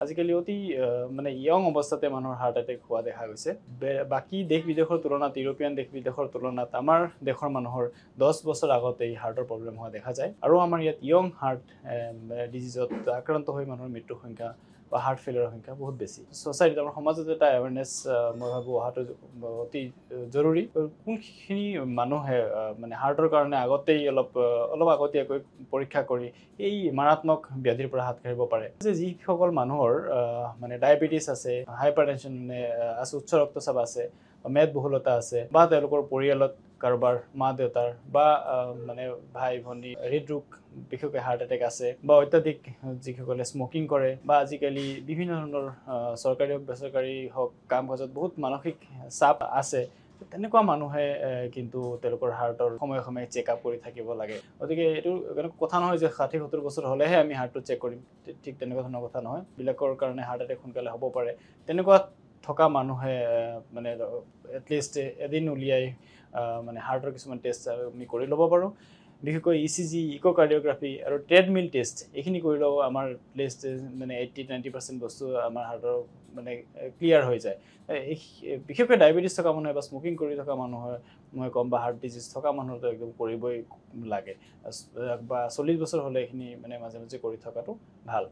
আজিকালি অতি মানে ইয়ং অৱস্থাতে মানুহৰ হাৰ্ট এটেক হোৱা দেখা গৈছে। বাকী দেশ বিদেশৰ তুলনাত ইউৰোপীয়ান দেশ বিদেশৰ তুলনাত আমাৰ দেশৰ মানুহৰ 10 বছৰ আগতে এই হাৰ্টৰ প্ৰব্লেম হোৱা দেখা যায়। আৰু আমাৰ ইয়াত ইয়ং হাৰ্ট ডিজিজত আক্ৰান্ত হৈ মানুহৰ মৃত্যুৰ সংখ্যা বা হাৰ্ট ফেইলিয়ৰৰ সংখ্যা বহুত বেছি। ছ'চাইটিত আমাৰ সমাজত এটা এৱাৰনেছ মই ভাবোঁ অহাটো অতি জৰুৰী। কোনখিনি মানুহে মানে হাৰ্টৰ কাৰণে আগতেই অলপ আগতীয়াকৈ পৰীক্ষা কৰি এই মাৰাত্মক ব্যাধিৰ পৰা হাত সাৰিব পাৰে। যে যিসকল মানুহৰ মানে ডায়েবেটিছ আছে, হাইপাৰটেনশ্যন মানে আছে, উচ্চ ৰক্তচাপ আছে, মেদবহুলতা আছে, বা তেওঁলোকৰ পৰিয়ালত কাৰোবাৰ মা দেউতাৰ বা মানে ভাই ভনী হৃদৰোগ বিশেষকৈ হাৰ্ট এটেক আছে, বা অত্যাধিক যিসকলে স্মকিং কৰে, বা আজিকালি বিভিন্ন ধৰণৰ চৰকাৰী হওক বেচৰকাৰী হওক কাম কাজত বহুত মানসিক চাপ আছে, তেনেকুৱা মানুহে কিন্তু তেওঁলোকৰ হাৰ্টৰ সময়ে সময়ে চেকআপ কৰি থাকিব লাগে। গতিকে এইটো কথা নহয় যে 60-70 বছৰ হ'লেহে আমি হাৰ্টটো চেক কৰিম, ঠিক তেনেকুৱা ধৰণৰ কথা নহয়। বিলাকৰ কাৰণে হাৰ্ট এটেক সোনকালে হ'ব পাৰে। তেনেকুৱা থকা মানুহে মানে এটলিষ্ট এদিন উলিয়াই মানে হাৰ্টৰ কিছুমান টেষ্ট আমি কৰি ল'ব পাৰোঁ। বিশেষকৈ ECG, ইক'কাৰ্ডিঅ'গ্ৰাফি আৰু ট্ৰেডমিল টেষ্ট এইখিনি কৰিলেও আমাৰ লিষ্ট মানে 80-90% বস্তু আমাৰ হাৰ্টৰ মানে ক্লিয়াৰ হৈ যায়। বিশেষকৈ ডায়েবেটিছ থকা মানুহে বা স্মকিং কৰি থকা মানুহে মই ক'ম, বা হাৰ্ট ডিজিজ থকা মানুহতো একদম কৰিবই লাগে, বা 40 বছৰ হ'লে এইখিনি মানে মাজে মাজে কৰি থকাটো ভাল।